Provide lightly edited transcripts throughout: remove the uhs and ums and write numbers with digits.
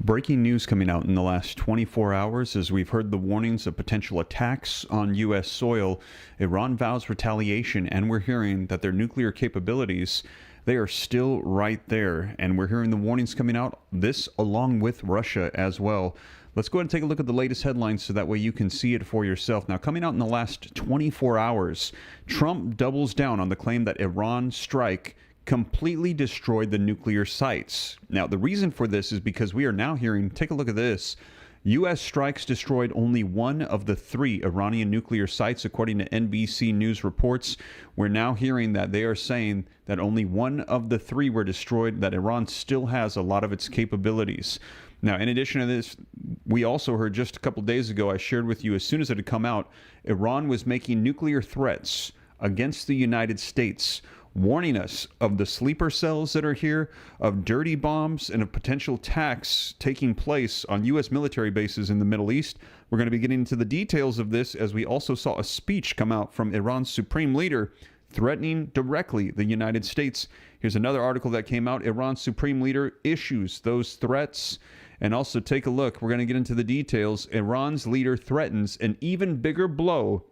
Breaking news coming out in the last 24 hours as we've heard the warnings of potential attacks on U.S. soil. Iran vows retaliation, and we're hearing that their nuclear capabilities, they are still right there. And we're hearing the warnings coming out, this along with Russia as well. Let's go ahead and take a look at the latest headlines so that way you can see it for yourself. Now, coming out in the last 24 hours, Trump doubles down on the claim that Iran's strike completely destroyed the nuclear sites. Now, the reason for this is because we are now hearing, take a look at this, U.S. strikes destroyed only one of the three Iranian nuclear sites, according to NBC News reports. We're now hearing that they are saying that only one of the three were destroyed, that Iran still has a lot of its capabilities. Now, in addition to this, we also heard just a couple days ago, I shared with you as soon as it had come out, Iran was making nuclear threats against the United States, warning us of the sleeper cells that are here, of dirty bombs, and of potential attacks taking place on U.S. military bases in the Middle East. We're going to be getting into the details of this as we also saw a speech come out from Iran's supreme leader threatening directly the United States. Here's another article that came out. Iran's supreme leader issues those threats. And also take a look. We're going to get into the details. Iran's leader threatens an even bigger blow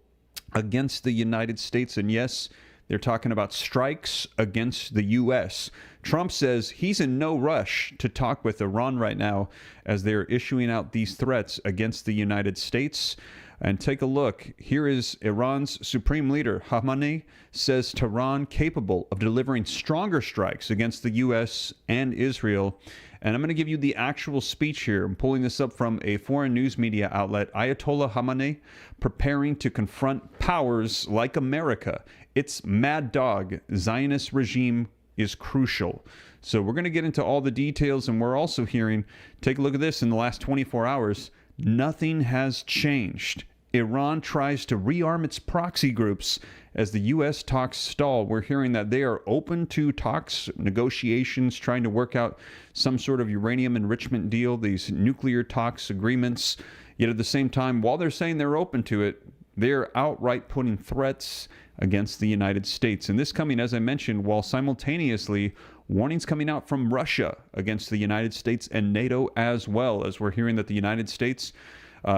against the United States. And yes, they're talking about strikes against the U.S. Trump says he's in no rush to talk with Iran right now as they're issuing out these threats against the United States. And take a look. Here is Iran's supreme leader, Khamenei, says Tehran capable of delivering stronger strikes against the U.S. and Israel. And I'm going to give you the actual speech here. I'm pulling this up from a foreign news media outlet. Ayatollah Khamenei preparing to confront powers like America. Its mad dog Zionist regime is crucial. So we're going to get into all the details, and we're also hearing, take a look at this, in the last 24 hours, nothing has changed. Iran tries to rearm its proxy groups as the U.S. talks stall. We're hearing that they are open to talks, negotiations, trying to work out some sort of uranium enrichment deal, these nuclear talks agreements. Yet at the same time, while they're saying they're open to it, they're outright putting threats against the United States. And this coming, as I mentioned, while simultaneously warnings coming out from Russia against the United States and NATO as well, as we're hearing that the United States,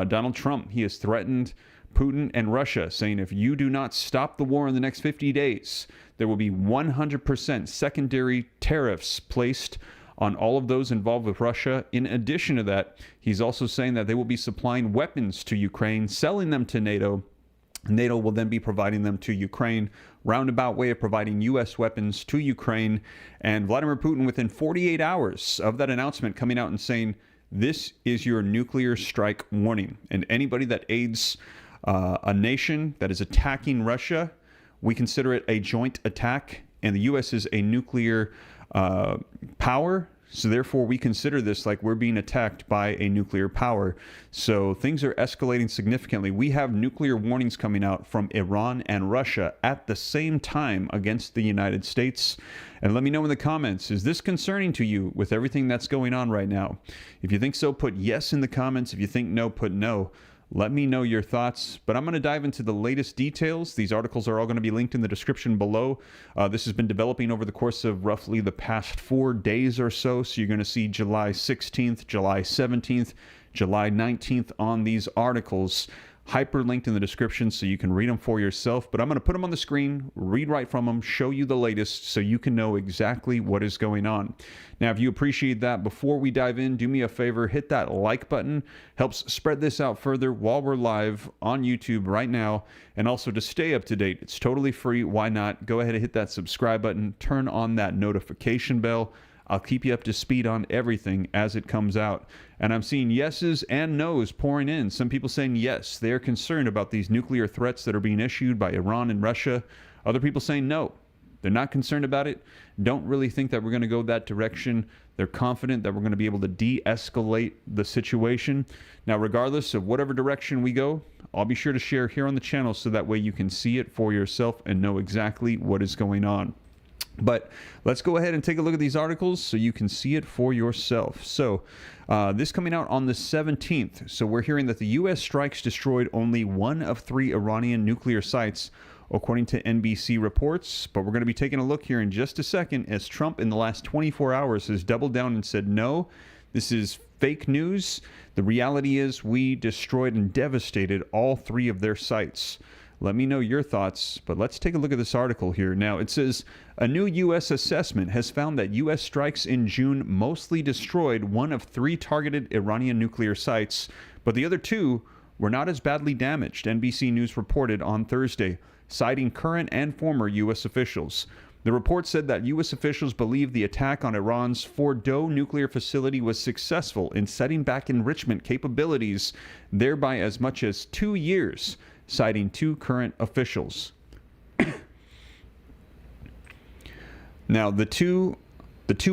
Donald Trump, he has threatened Putin and Russia, saying if you do not stop the war in the next 50 days, there will be 100% secondary tariffs placed on all of those involved with Russia. In addition to that, he's also saying that they will be supplying weapons to Ukraine, selling them to NATO. NATO will then be providing them to Ukraine, roundabout way of providing U.S. weapons to Ukraine. And Vladimir Putin, within 48 hours of that announcement, coming out and saying, this is your nuclear strike warning. And anybody that aids a nation that is attacking Russia, we consider it a joint attack. And the U.S. is a nuclear power. So therefore, we consider this like we're being attacked by a nuclear power. So things are escalating significantly. We have nuclear warnings coming out from Iran and Russia at the same time against the United States. And let me know in the comments, is this concerning to you with everything that's going on right now? If you think so, put yes in the comments. If you think no, put no. Let me know your thoughts, but I'm going to dive into the latest details. These articles are all going to be linked in the description below. This has been developing over the course of roughly the past 4 days or so. So you're going to see July 16th, July 17th, July 19th on these articles, hyperlinked in the description so you can read them for yourself. But I'm going to put them on the screen, read right from them, show you the latest so you can know exactly what is going on. Now, if you appreciate that, before we dive in, do me a favor, hit that like button. Helps spread this out further while we're live on YouTube right now. And also to stay up to date, it's totally free. Why not? Go ahead and hit that subscribe button, turn on that notification bell. I'll keep you up to speed on everything as it comes out. And I'm seeing yeses and nos pouring in. Some people saying yes, they are concerned about these nuclear threats that are being issued by Iran and Russia. Other people saying no, they're not concerned about it. Don't really think that we're going to go that direction. They're confident that we're going to be able to de-escalate the situation. Now, regardless of whatever direction we go, I'll be sure to share here on the channel so that way you can see it for yourself and know exactly what is going on. But let's go ahead and take a look at these articles so you can see it for yourself. So this coming out on the 17th. So we're hearing that the U.S. strikes destroyed only one of 3 Iranian nuclear sites, according to NBC reports. But we're going to be taking a look here in just a second as Trump in the last 24 hours has doubled down and said, no, this is fake news. The reality is we destroyed and devastated all 3 of their sites. Let me know your thoughts, but let's take a look at this article here. Now, it says, a new U.S. assessment has found that U.S. strikes in June mostly destroyed 1 of 3 targeted Iranian nuclear sites, but the other 2 were not as badly damaged, NBC News reported on Thursday, citing current and former U.S. officials. The report said that U.S. officials believe the attack on Iran's Fordow nuclear facility was successful in setting back enrichment capabilities, thereby as much as 2 years, citing 2 current officials. Now, the two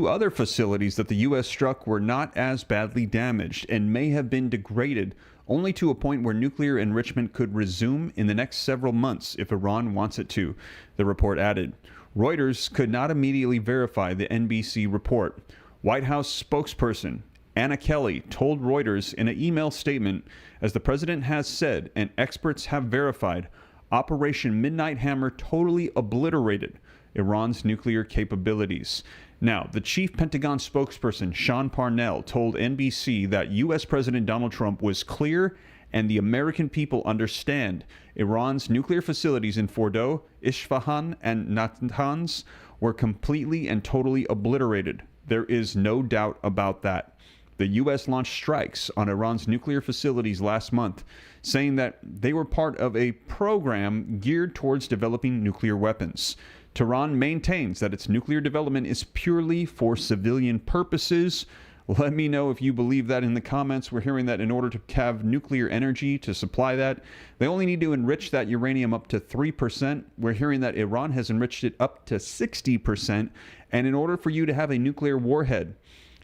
other facilities that the U.S. struck were not as badly damaged and may have been degraded only to a point where nuclear enrichment could resume in the next several months if Iran wants it to, the report added. Reuters could not immediately verify the NBC report. White House spokesperson Anna Kelly told Reuters in an email statement, as the president has said and experts have verified, Operation Midnight Hammer totally obliterated Iran's nuclear capabilities. Now, the chief Pentagon spokesperson, Sean Parnell, told NBC that U.S. President Donald Trump was clear and the American people understand Iran's nuclear facilities in Fordow, Isfahan, and Natanz were completely and totally obliterated. There is no doubt about that. The U.S. launched strikes on Iran's nuclear facilities last month, saying that they were part of a program geared towards developing nuclear weapons. Tehran maintains that its nuclear development is purely for civilian purposes. Let me know if you believe that in the comments. We're hearing that in order to have nuclear energy to supply that, they only need to enrich that uranium up to 3%. We're hearing that Iran has enriched it up to 60%. And in order for you to have a nuclear warhead,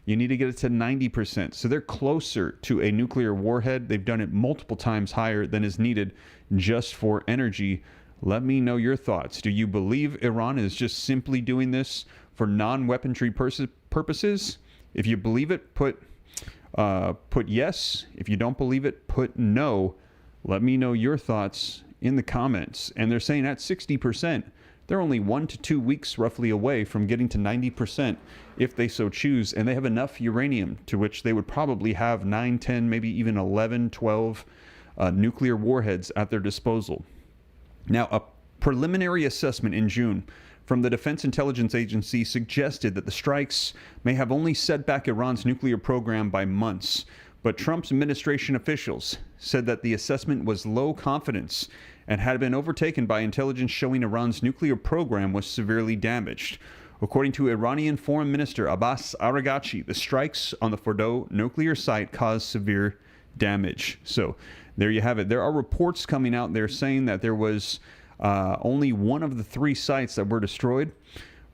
you need to get it to 90%. So they're closer to a nuclear warhead. They've done it multiple times higher than is needed just for energy. Let me know your thoughts. Do you believe Iran is just simply doing this for non-weaponry purposes? If you believe it, put yes. If you don't believe it, put no. Let me know your thoughts in the comments. And they're saying at 60%, they're only 1 to 2 weeks roughly away from getting to 90% if they so choose. And they have enough uranium to which they would probably have 9, 10, maybe even 11, 12 nuclear warheads at their disposal. Now, a preliminary assessment in June from the Defense Intelligence Agency suggested that the strikes may have only set back Iran's nuclear program by months, but Trump's administration officials said that the assessment was low confidence and had been overtaken by intelligence showing Iran's nuclear program was severely damaged. According to Iranian Foreign Minister Abbas Araghchi, the strikes on the Fordow nuclear site caused severe damage. So there you have it. There are reports coming out there saying that there was only 1 of the 3 sites that were destroyed.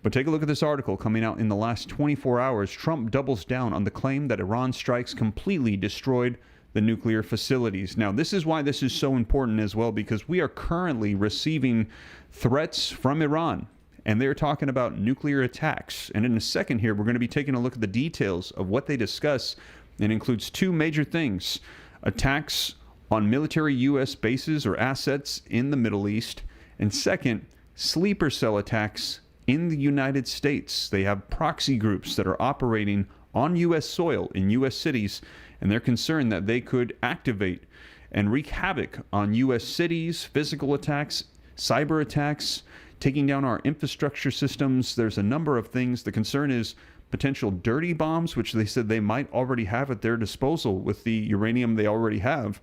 But take a look at this article coming out in the last 24 hours. Trump doubles down on the claim that Iran strikes completely destroyed the nuclear facilities. Now, this is why this is so important as well, because we are currently receiving threats from Iran, and they're talking about nuclear attacks. And in a second here, we're going to be taking a look at the details of what they discuss. It includes 2 major things: attacks on military U.S. bases or assets in the Middle East, and second, sleeper cell attacks in the United States. They have proxy groups that are operating on U.S. soil in U.S. cities, and they're concerned that they could activate and wreak havoc on U.S. cities, physical attacks, cyber attacks, taking down our infrastructure systems. There's a number of things. The concern is potential dirty bombs, which they said they might already have at their disposal with the uranium they already have.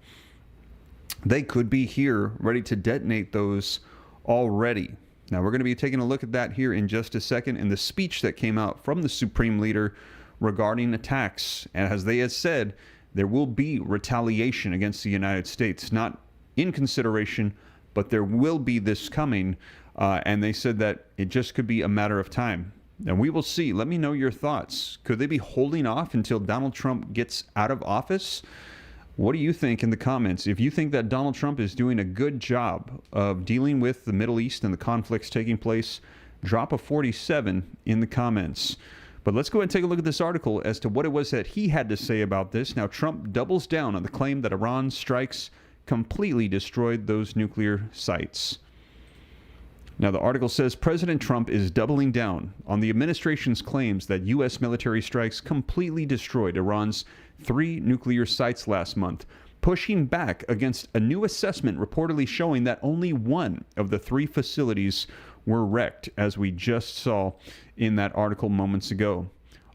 They could be here ready to detonate those already. Now, we're going to be taking a look at that here in just a second, in the speech that came out from the Supreme Leader regarding attacks. And as they had said, there will be retaliation against the United States, not in consideration, but there will be this coming. And they said that it just could be a matter of time. And we will see. Let me know your thoughts. Could they be holding off until Donald Trump gets out of office? What do you think in the comments? If you think that Donald Trump is doing a good job of dealing with the Middle East and the conflicts taking place, drop a 47 in the comments. But let's go ahead and take a look at this article as to what it was that he had to say about this. Now, Trump doubles down on the claim that Iran's strikes completely destroyed those nuclear sites. Now, the article says President Trump is doubling down on the administration's claims that U.S. military strikes completely destroyed Iran's 3 nuclear sites last month, pushing back against a new assessment reportedly showing that only 1 of the 3 facilities were wrecked, as we just saw in that article moments ago.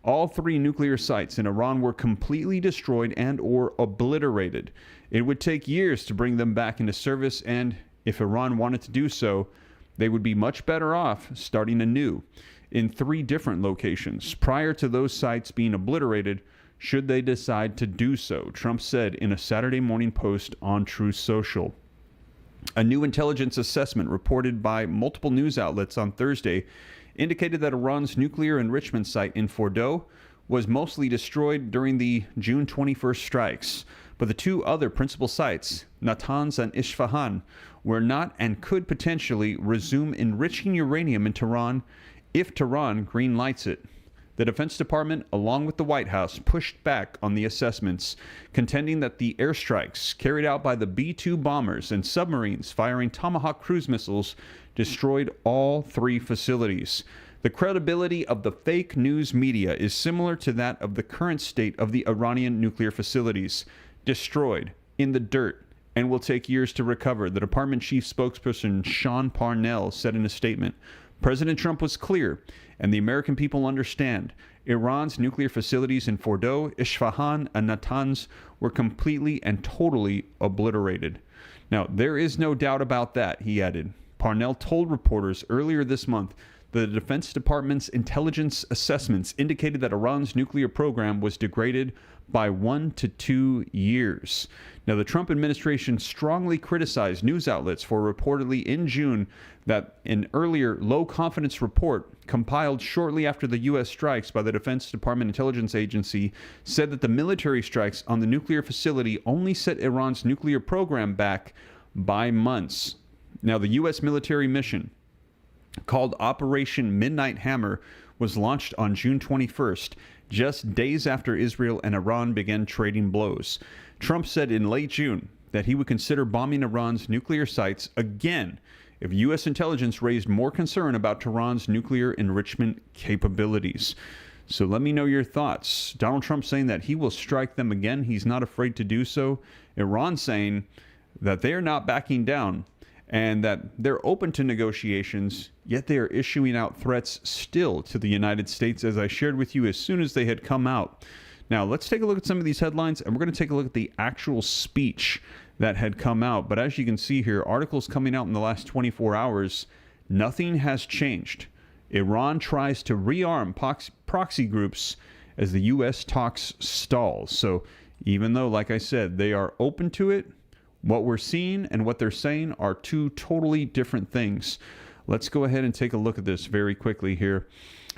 All 3 nuclear sites in Iran were completely destroyed and or obliterated. It would take years to bring them back into service, and if Iran wanted to do so, they would be much better off starting anew in 3 different locations prior to those sites being obliterated, should they decide to do so, Trump said in a Saturday morning post on Truth Social. A new intelligence assessment reported by multiple news outlets on Thursday indicated that Iran's nuclear enrichment site in Fordow was mostly destroyed during the June 21st strikes, but the 2 other principal sites, Natanz and Isfahan, were not and could potentially resume enriching uranium in Tehran if Tehran green-lights it. The Defense Department, along with the White House, pushed back on the assessments, contending that the airstrikes carried out by the B-2 bombers and submarines firing Tomahawk cruise missiles destroyed all 3 facilities. The credibility of the fake news media is similar to that of the current state of the Iranian nuclear facilities, destroyed, in the dirt, and will take years to recover, the department chief spokesperson Sean Parnell said in a statement. President Trump was clear, and the American people understand. Iran's nuclear facilities in Fordow, Isfahan, and Natanz were completely and totally obliterated. Now, there is no doubt about that, he added. Parnell told reporters earlier this month that the Defense Department's intelligence assessments indicated that Iran's nuclear program was degraded by 1 to 2 years. Now, the Trump administration strongly criticized news outlets for reportedly in June that an earlier low-confidence report compiled shortly after the U.S. strikes by the Defense Department Intelligence Agency said that the military strikes on the nuclear facility only set Iran's nuclear program back by months. Now, the U.S. military mission, called Operation Midnight Hammer, was launched on June 21st, just days after Israel and Iran began trading blows. Trump said in late June that he would consider bombing Iran's nuclear sites again if U.S. intelligence raised more concern about Tehran's nuclear enrichment capabilities. So let me know your thoughts. Donald Trump saying that he will strike them again. He's not afraid to do so. Iran saying that they are not backing down and that they're open to negotiations, yet they are issuing out threats still to the United States, as I shared with you as soon as they had come out. Now, let's take a look at some of these headlines, and we're going to take a look at the actual speech that had come out. But as you can see here, articles coming out in the last 24 hours, nothing has changed. Iran tries to rearm proxy groups as the U.S. talks stall. So even though, like I said, they are open to it, what we're seeing and what they're saying are 2 totally different things. Let's go ahead and take a look at this very quickly here.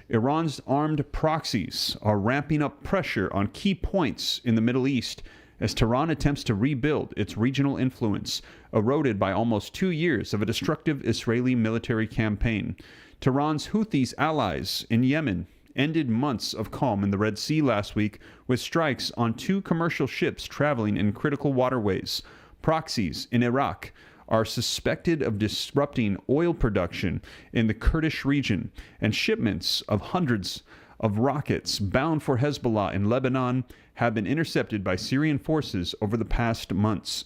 Iran's armed proxies are ramping up pressure on key points in the Middle East as Tehran attempts to rebuild its regional influence, eroded by almost 2 years of a destructive Israeli military campaign. Tehran's Houthis allies in Yemen ended months of calm in the Red Sea last week with strikes on 2 commercial ships traveling in critical waterways. Proxies in Iraq are suspected of disrupting oil production in the Kurdish region, and shipments of hundreds of rockets bound for Hezbollah in Lebanon have been intercepted by Syrian forces over the past months.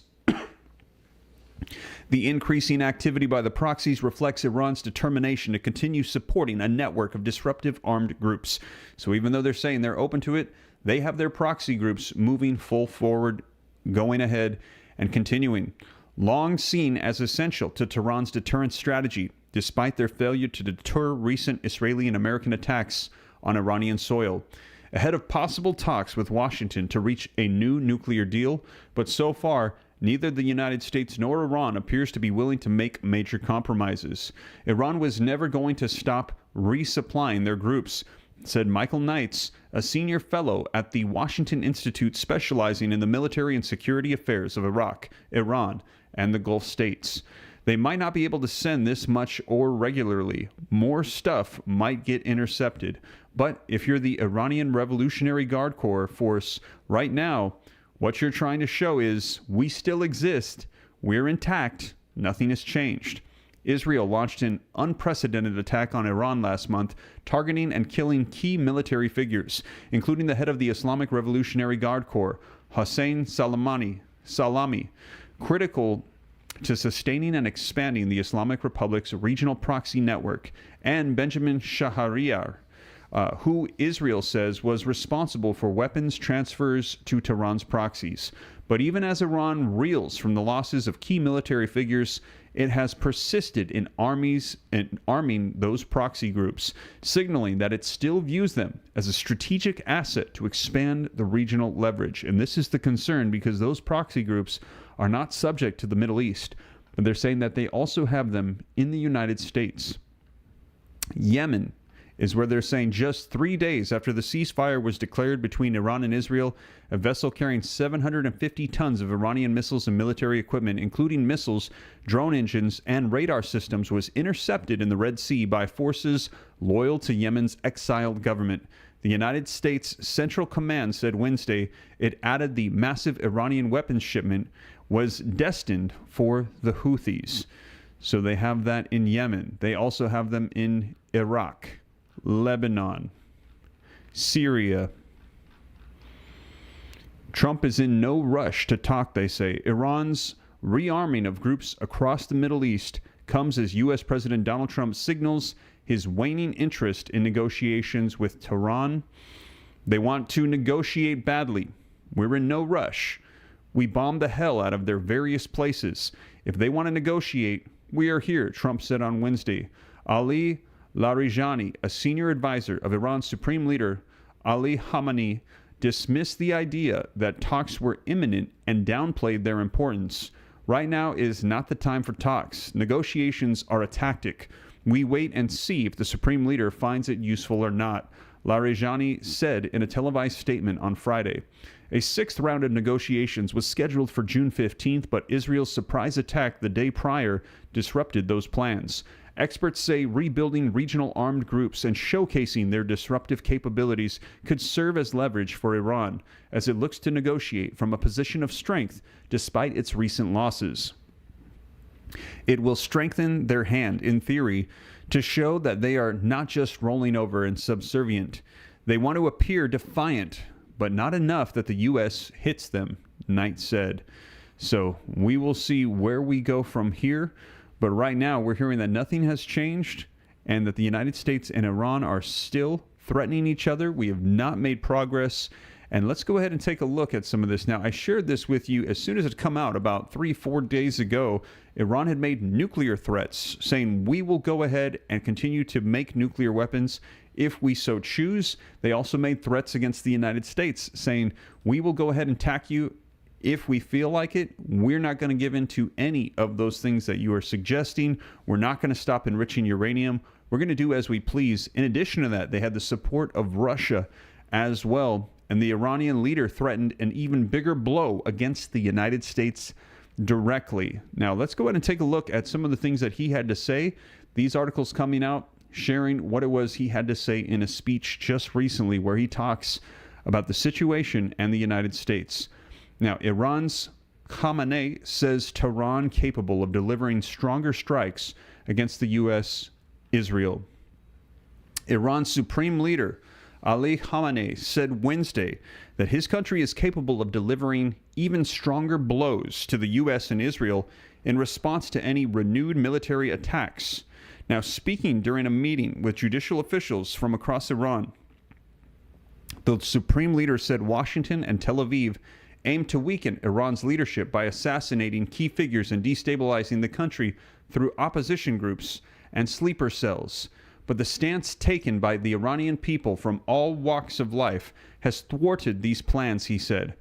The increasing activity by the proxies reflects Iran's determination to continue supporting a network of disruptive armed groups. So even though they're saying they're open to it, they have their proxy groups moving full forward, going ahead, and continuing. Long seen as essential to Tehran's deterrence strategy, despite their failure to deter recent Israeli and American attacks on Iranian soil. Ahead of possible talks with Washington to reach a new nuclear deal, but so far, neither the United States nor Iran appears to be willing to make major compromises. Iran was never going to stop resupplying their groups, said Michael Knights, a senior fellow at the Washington Institute specializing in the military and security affairs of Iraq, Iran, and the Gulf states. They might not be able to send this much or regularly. More stuff might get intercepted. But if you're the Iranian Revolutionary Guard Corps force right now, what you're trying to show is we still exist, we're intact, nothing has changed. Israel launched an unprecedented attack on Iran last month, targeting and killing key military figures, including the head of the Islamic Revolutionary Guard Corps, Hossein Salami, critical to sustaining and expanding the Islamic Republic's regional proxy network, and Benjamin Shahriar, who Israel says was responsible for weapons transfers to Tehran's proxies. But even as Iran reels from the losses of key military figures, it has persisted in arming those proxy groups, signaling that it still views them as a strategic asset to expand the regional leverage. And this is the concern, because those proxy groups are not subject to the Middle East, but they're saying that they also have them in the United States. Yemen is where they're saying just 3 days after the ceasefire was declared between Iran and Israel, a vessel carrying 750 tons of Iranian missiles and military equipment, including missiles, drone engines, and radar systems, was intercepted in the Red Sea by forces loyal to Yemen's exiled government. The United States Central Command said Wednesday it added the massive Iranian weapons shipment was destined for the Houthis. So they have that in Yemen. They also have them in Iraq, Lebanon, Syria. Trump is in no rush to talk, they say. Iran's rearming of groups across the Middle East comes as U.S. President Donald Trump signals his waning interest in negotiations with Tehran. They want to negotiate badly. We're in no rush. We bombed the hell out of their various places. If they want to negotiate, we are here, Trump said on Wednesday. Ali Larijani, a senior advisor of Iran's supreme leader Ali Khamenei, dismissed the idea that talks were imminent and downplayed their importance. Right now is not the time for talks. Negotiations are a tactic. We wait and see if the supreme leader finds it useful or not, Larijani said in a televised statement on Friday. A sixth round of negotiations was scheduled for June 15th, but Israel's surprise attack the day prior disrupted those plans. Experts say rebuilding regional armed groups and showcasing their disruptive capabilities could serve as leverage for Iran as it looks to negotiate from a position of strength despite its recent losses. It will strengthen their hand, in theory, to show that they are not just rolling over and subservient. They want to appear defiant, but not enough that the U.S. hits them, Knight said. So we will see where we go from here. But right now, we're hearing that nothing has changed and that the United States and Iran are still threatening each other. We have not made progress. And let's go ahead and take a look at some of this. Now, I shared this with you as soon as it come out about 3-4 days ago. Iran had made nuclear threats, saying we will go ahead and continue to make nuclear weapons if we so choose. They also made threats against the United States, saying we will go ahead and attack you if we feel like it. We're not going to give in to any of those things that you are suggesting. We're not going to stop enriching uranium. We're going to do as we please. In addition to that, they had the support of Russia as well. And the Iranian leader threatened an even bigger blow against the United States directly. Now, let's go ahead and take a look at some of the things that he had to say. These articles coming out, sharing what it was he had to say in a speech just recently where he talks about the situation and the United States. Now, Iran's Khamenei says Tehran capable of delivering stronger strikes against the U.S., Israel. Iran's supreme leader, Ali Khamenei, said Wednesday that his country is capable of delivering even stronger blows to the U.S. and Israel in response to any renewed military attacks. Now, speaking during a meeting with judicial officials from across Iran, the supreme leader said Washington and Tel Aviv aim to weaken Iran's leadership by assassinating key figures and destabilizing the country through opposition groups and sleeper cells. But the stance taken by the Iranian people from all walks of life has thwarted these plans, he said.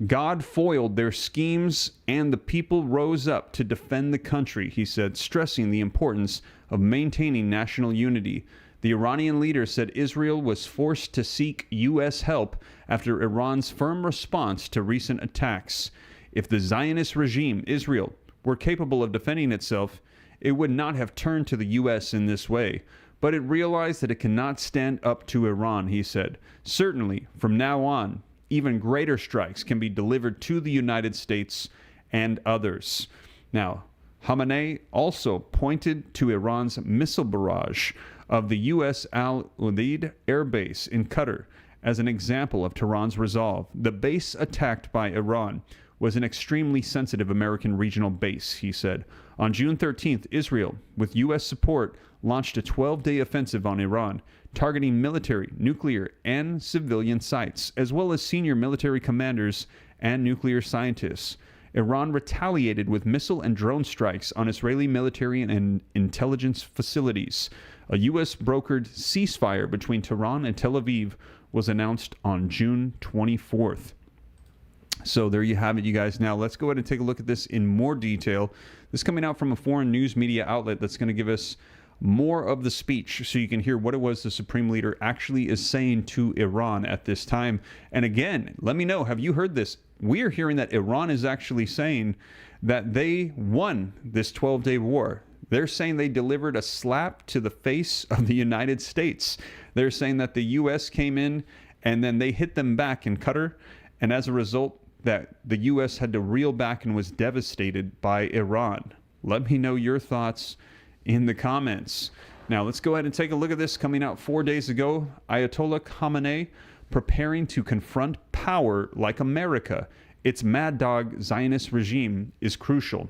God foiled their schemes and the people rose up to defend the country, he said, stressing the importance of maintaining national unity. The Iranian leader said Israel was forced to seek U.S. help after Iran's firm response to recent attacks. If the Zionist regime, Israel, were capable of defending itself, it would not have turned to the U.S. in this way. But it realized that it cannot stand up to Iran, he said. Certainly, from now on, even greater strikes can be delivered to the United States and others. Now, Khamenei also pointed to Iran's missile barrage of the U.S. Al Udeid Air Base in Qatar as an example of Tehran's resolve. The base attacked by Iran was an extremely sensitive American regional base, he said. On June 13th, Israel, with U.S. support, launched a 12-day offensive on Iran, targeting military, nuclear, and civilian sites, as well as senior military commanders and nuclear scientists. Iran retaliated with missile and drone strikes on Israeli military and intelligence facilities. A U.S.-brokered ceasefire between Tehran and Tel Aviv was announced on June 24th. So there you have it, you guys. Now let's go ahead and take a look at this in more detail. This is coming out from a foreign news media outlet that's going to give us more of the speech so you can hear what it was the Supreme Leader actually is saying to Iran at this time. And again, let me know, have you heard this? We are hearing that Iran is actually saying that they won this 12-day war. They're saying they delivered a slap to the face of the United States. They're saying that the U.S. came in and then they hit them back in Qatar. And as a result, that the U.S. had to reel back and was devastated by Iran. Let me know your thoughts in the comments. Now, let's go ahead and take a look at this coming out 4 days ago. Ayatollah Khamenei preparing to confront power like America. Its mad dog Zionist regime is crucial.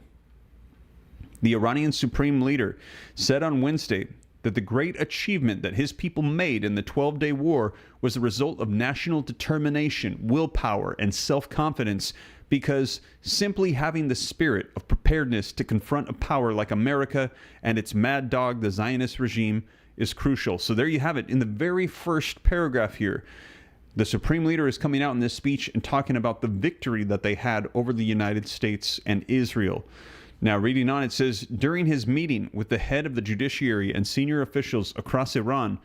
The Iranian Supreme Leader said on Wednesday that the great achievement that his people made in the 12-day war was the result of national determination, willpower, and self-confidence, because simply having the spirit of preparedness to confront a power like America and its mad dog, the Zionist regime, is crucial. So there you have it. In the very first paragraph here, the Supreme Leader is coming out in this speech and talking about the victory that they had over the United States and Israel. Now, reading on, it says, during his meeting with the head of the judiciary and senior officials across Iran,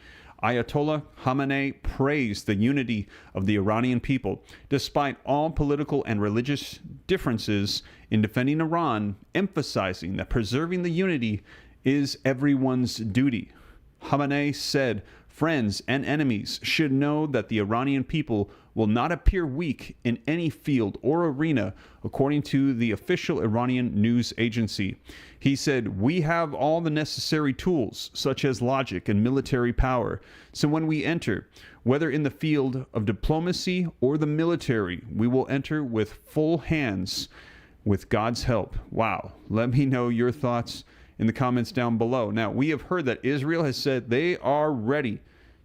Ayatollah Khamenei praised the unity of the Iranian people, despite all political and religious differences in defending Iran, emphasizing that preserving the unity is everyone's duty. Khamenei said, friends and enemies should know that the Iranian people will not appear weak in any field or arena, according to the official Iranian news agency. He said, we have all the necessary tools, such as logic and military power. So when we enter, whether in the field of diplomacy or the military, we will enter with full hands with God's help. Wow. Let me know your thoughts in the comments down below. Now, we have heard that Israel has said they are ready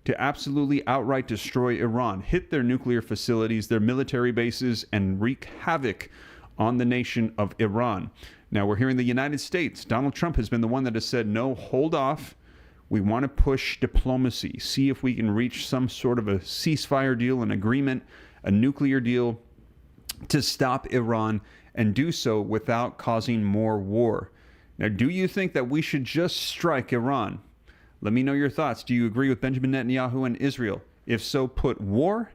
to absolutely outright destroy Iran, hit their nuclear facilities, their military bases, and wreak havoc on the nation of Iran. Now, we're hearing the United States. Donald Trump has been the one that has said, no, hold off. We want to push diplomacy, see if we can reach some sort of a ceasefire deal, an agreement, a nuclear deal to stop Iran and do so without causing more war. Now, do you think that we should just strike Iran? Let me know your thoughts. Do you agree with Benjamin Netanyahu and Israel? If so, put war.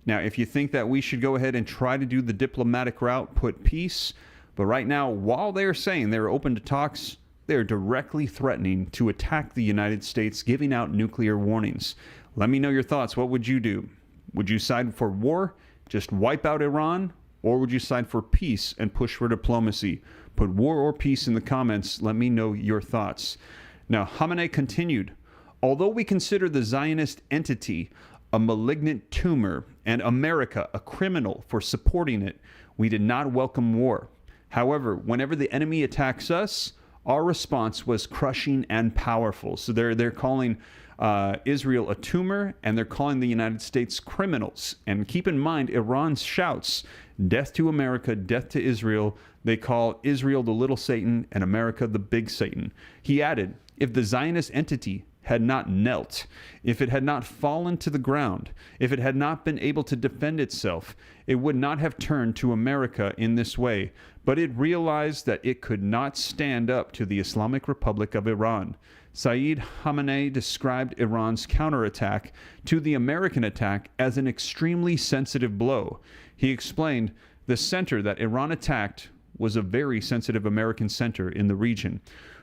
Now, if you think that we should go ahead and try to do the diplomatic route, put peace. But right now, while they're saying they're open to talks, they're directly threatening to attack the United States, giving out nuclear warnings. Let me know your thoughts. What would you do? Would you side for war, just wipe out Iran? Or would you side for peace and push for diplomacy? Put war or peace in the comments. Let me know your thoughts. Now, Khamenei continued, although we consider the Zionist entity a malignant tumor and America a criminal for supporting it, we did not welcome war. However, whenever the enemy attacks us, our response was crushing and powerful. So they're calling Israel a tumor, and they're calling the United States criminals. And keep in mind, Iran shouts, death to America, death to Israel. They call Israel the little Satan and America the big Satan. He added, if the Zionist entity had not knelt, if it had not fallen to the ground, if it had not been able to defend itself, it would not have turned to America in this way, but it realized that it could not stand up to the Islamic Republic of Iran. Saeed Khamenei described Iran's counterattack to the American attack as an extremely sensitive blow. He explained, the center that Iran attacked was a very sensitive American center in the region.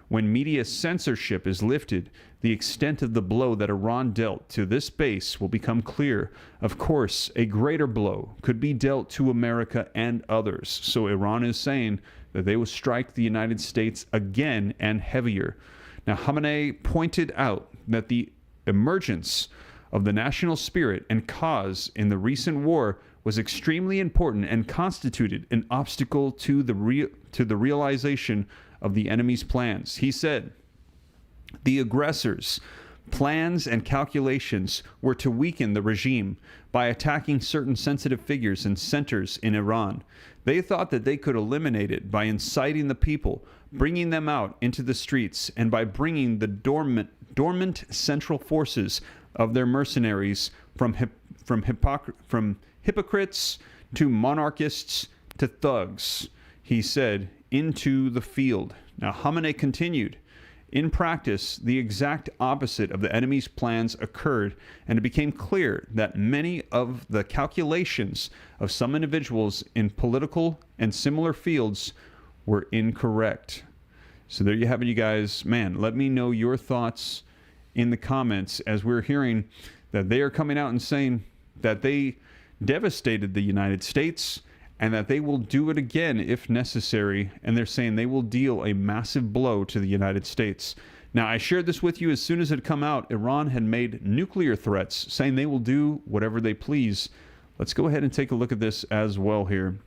When media censorship is lifted, the extent of the blow that Iran dealt to this base will become clear. Of course, a greater blow could be dealt to America and others. So Iran is saying that they will strike the United States again and heavier. Now, Khamenei pointed out that the emergence of the national spirit and cause in the recent war was extremely important and constituted an obstacle to the realization of the enemy's plans. He said, the aggressors' plans and calculations were to weaken the regime by attacking certain sensitive figures and centers in Iran. They thought that they could eliminate it by inciting the people, bringing them out into the streets, and by bringing the dormant central forces of their mercenaries from hypocrites to monarchists to thugs, he said, into the field. Now, Khamenei continued, in practice, the exact opposite of the enemy's plans occurred, and it became clear that many of the calculations of some individuals in political and similar fields were incorrect. So there you have it, you guys. Man, let me know your thoughts in the comments as we're hearing that they are coming out and saying that they devastated the United States and that they will do it again if necessary, and they're saying they will deal a massive blow to the United States. Now, I shared this with you as soon as it had come out. Iran had made nuclear threats, saying they will do whatever they please. Let's go ahead and take a look at this as well here.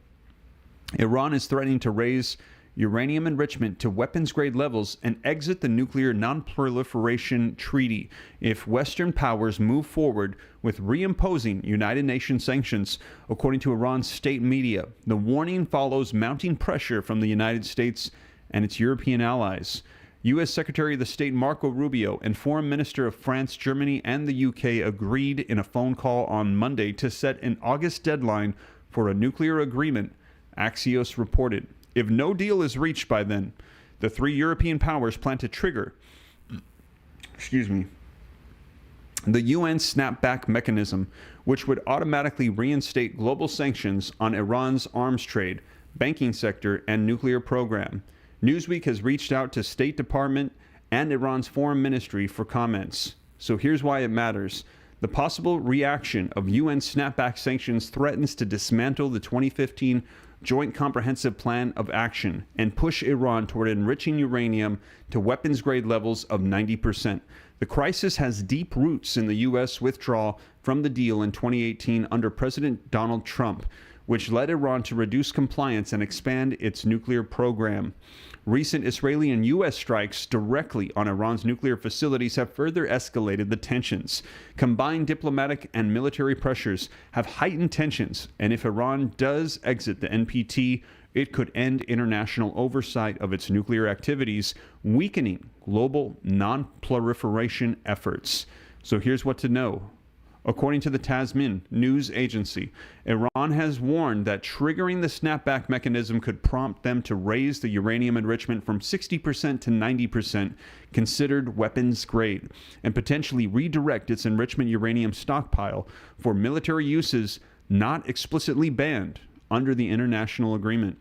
Iran is threatening to raise uranium enrichment to weapons-grade levels and exit the Nuclear Non-Proliferation Treaty if Western powers move forward with reimposing United Nations sanctions, according to Iran's state media. The warning follows mounting pressure from the United States and its European allies. U.S. Secretary of State Marco Rubio and Foreign Minister of France, Germany, and the UK agreed in a phone call on Monday to set an August deadline for a nuclear agreement, Axios reported. If no deal is reached by then, the three European powers plan to trigger, the UN snapback mechanism, which would automatically reinstate global sanctions on Iran's arms trade, banking sector, and nuclear program. Newsweek has reached out to State Department and Iran's foreign ministry for comments. So here's why it matters. The possible reaction of UN snapback sanctions threatens to dismantle the 2015 Joint Comprehensive Plan of Action and push Iran toward enriching uranium to weapons-grade levels of 90%. The crisis has deep roots in the U.S. withdrawal from the deal in 2018 under President Donald Trump, which led Iran to reduce compliance and expand its nuclear program. Recent Israeli and U.S. strikes directly on Iran's nuclear facilities have further escalated the tensions. Combined diplomatic and military pressures have heightened tensions, and if Iran does exit the NPT, it could end international oversight of its nuclear activities, weakening global non-proliferation efforts. So here's what to know. According to the Tasmin news agency, Iran has warned that triggering the snapback mechanism could prompt them to raise the uranium enrichment from 60% to 90%, considered weapons grade, and potentially redirect its enrichment uranium stockpile for military uses not explicitly banned under the international agreement.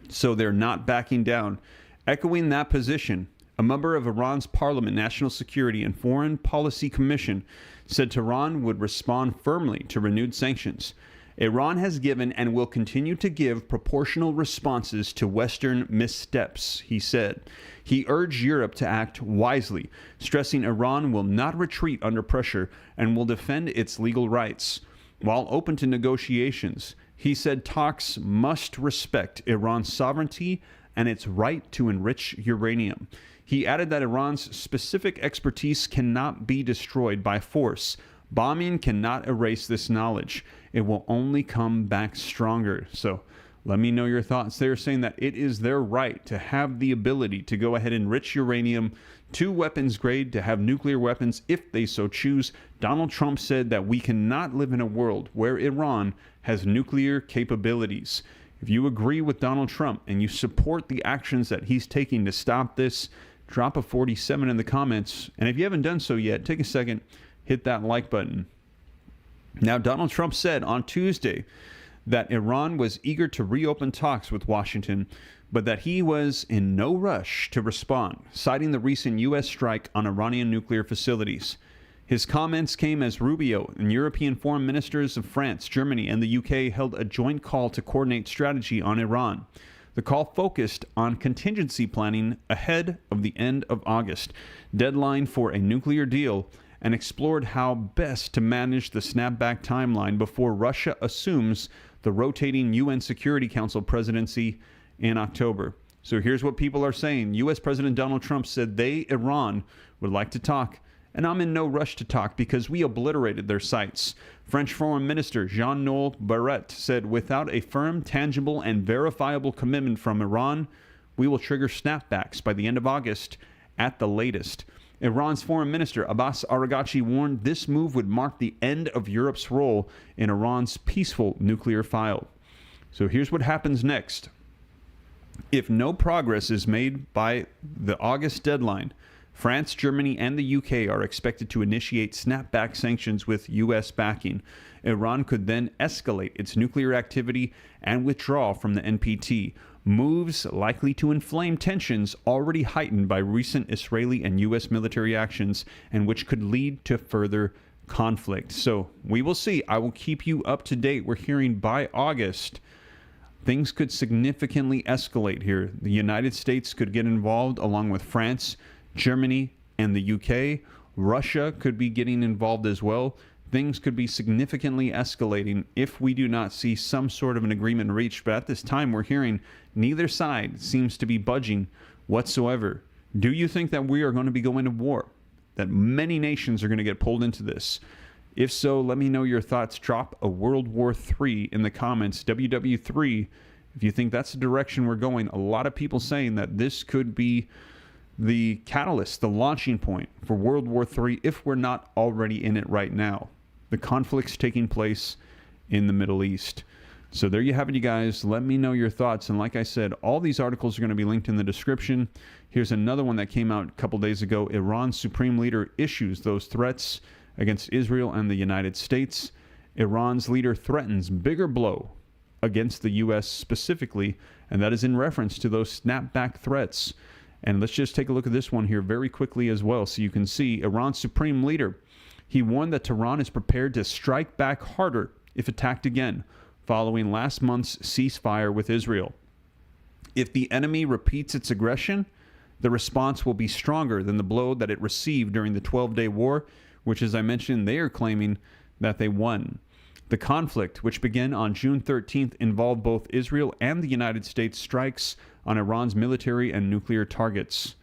So they're not backing down. Echoing that position, a member of Iran's Parliament National Security and Foreign Policy Commission said Tehran would respond firmly to renewed sanctions. Iran has given and will continue to give proportional responses to Western missteps, he said. He urged Europe to act wisely, stressing Iran will not retreat under pressure and will defend its legal rights. While open to negotiations, he said talks must respect Iran's sovereignty and its right to enrich uranium. He added that Iran's specific expertise cannot be destroyed by force. Bombing cannot erase this knowledge. It will only come back stronger. So let me know your thoughts. They're saying that it is their right to have the ability to go ahead and enrich uranium to weapons grade, to have nuclear weapons if they so choose. Donald Trump said that we cannot live in a world where Iran has nuclear capabilities. If you agree with Donald Trump and you support the actions that he's taking to stop this, drop a 47 in the comments. And if you haven't done so yet, take a second, hit that like button. Now, Donald Trump said on Tuesday that Iran was eager to reopen talks with Washington, but that he was in no rush to respond, citing the recent U.S. strike on Iranian nuclear facilities. His comments came as Rubio and European foreign ministers of France, Germany, and the UK held a joint call to coordinate strategy on Iran. The call focused on contingency planning ahead of the end of August, deadline for a nuclear deal, and explored how best to manage the snapback timeline before Russia assumes the rotating UN Security Council presidency in October. So here's what people are saying. U.S. President Donald Trump said Iran, would like to talk, and I'm in no rush to talk because we obliterated their sites. French Foreign Minister Jean-Noël Barrot said, without a firm, tangible, and verifiable commitment from Iran, we will trigger snapbacks by the end of August at the latest. Iran's Foreign Minister Abbas Araghchi warned this move would mark the end of Europe's role in Iran's peaceful nuclear file. So here's what happens next. If no progress is made by the August deadline, France, Germany, and the UK are expected to initiate snapback sanctions with U.S. backing. Iran could then escalate its nuclear activity and withdraw from the NPT, moves likely to inflame tensions already heightened by recent Israeli and U.S. military actions, and which could lead to further conflict. So we will see. I will keep you up to date. We're hearing by August, things could significantly escalate here. The United States could get involved along with France, Germany, and the UK. Russia could be getting involved as well. Things could be significantly escalating if we do not see some sort of an agreement reached. But at this time, we're hearing neither side seems to be budging whatsoever. Do you think that we are going to be going to war? That many nations are going to get pulled into this? If so, let me know your thoughts. Drop a World War III in the comments, WW3, if you think that's the direction we're going. A lot of people saying that this could be the catalyst, the launching point for World War III if we're not already in it right now. The conflict's taking place in the Middle East. So there you have it, you guys. Let me know your thoughts. And like I said, all these articles are going to be linked in the description. Here's another one that came out a couple days ago. Iran's supreme leader issues those threats against Israel and the United States. Iran's leader threatens bigger blow against the U.S. specifically, and that is in reference to those snapback threats. And let's just take a look at this one here very quickly as well, so you can see Iran's supreme leader. He warned that Tehran is prepared to strike back harder if attacked again, following last month's ceasefire with Israel. If the enemy repeats its aggression, the response will be stronger than the blow that it received during the 12-day war, which, as I mentioned, they are claiming that they won. The conflict, which began on June 13th, involved both Israel and the United States strikes on Iran's military and nuclear targets.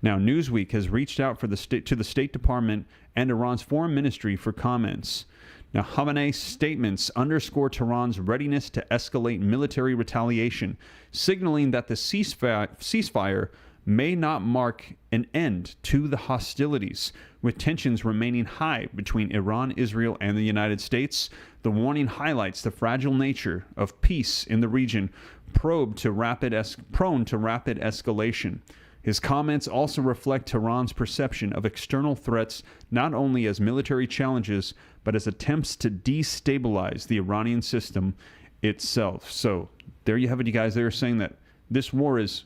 Now, Newsweek has reached out to the State Department and Iran's foreign ministry for comments. Now, Khamenei's statements underscore Tehran's readiness to escalate military retaliation, signaling that the ceasefire may not mark an end to the hostilities, with tensions remaining high between Iran, Israel, and the United States. The warning highlights the fragile nature of peace in the region, prone to rapid escalation. His comments also reflect Tehran's perception of external threats not only as military challenges, but as attempts to destabilize the Iranian system itself. So there you have it, you guys. They're saying that this war is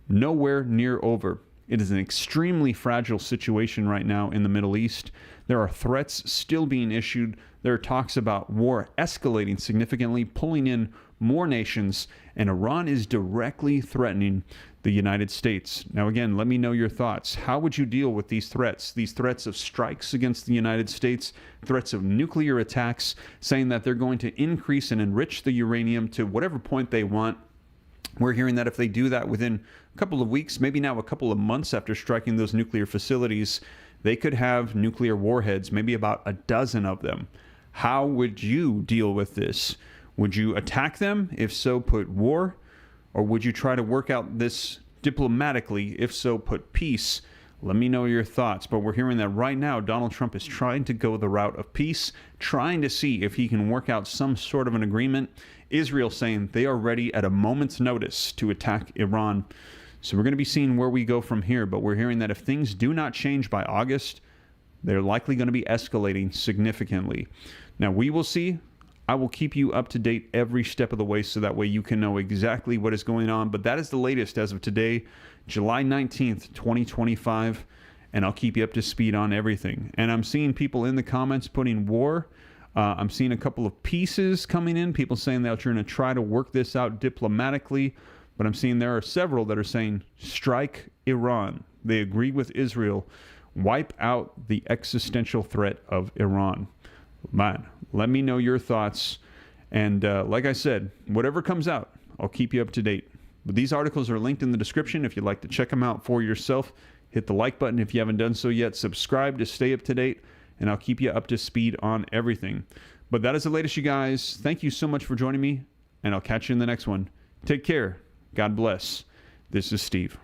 nowhere near over. It is an extremely fragile situation right now in the Middle East. There are threats still being issued. There are talks about war escalating significantly, pulling in more nations, and Iran is directly threatening the United States. Now, again, let me know your thoughts. How would you deal with these threats? These threats of strikes against the United States, threats of nuclear attacks, saying that they're going to increase and enrich the uranium to whatever point they want. We're hearing that if they do that within a couple of weeks, maybe now a couple of months after striking those nuclear facilities, they could have nuclear warheads, maybe about a dozen of them. How would you deal with this? Would you attack them? If so, put war? Or would you try to work out this diplomatically? If so, put peace? Let me know your thoughts. But we're hearing that right now Donald Trump is trying to go the route of peace, trying to see if he can work out some sort of an agreement. Israel saying they are ready at a moment's notice to attack Iran. So we're going to be seeing where we go from here. But we're hearing that if things do not change by August, they're likely going to be escalating significantly. Now, we will see. I will keep you up to date every step of the way so that way you can know exactly what is going on. But that is the latest as of today, July 19th, 2025. And I'll keep you up to speed on everything. And I'm seeing people in the comments putting war. I'm seeing a couple of pieces coming in, people saying they're going to try to work this out diplomatically. But I'm seeing there are several that are saying strike Iran. They agree with Israel. Wipe out the existential threat of Iran. Man, let me know your thoughts. And like I said, whatever comes out, I'll keep you up to date. But these articles are linked in the description if you'd like to check them out for yourself. Hit the like button if you haven't done so yet. Subscribe to stay up to date, and I'll keep you up to speed on everything. But that is the latest, you guys. Thank you so much for joining me, and I'll catch you in the next one. Take care. God bless. This is Steve.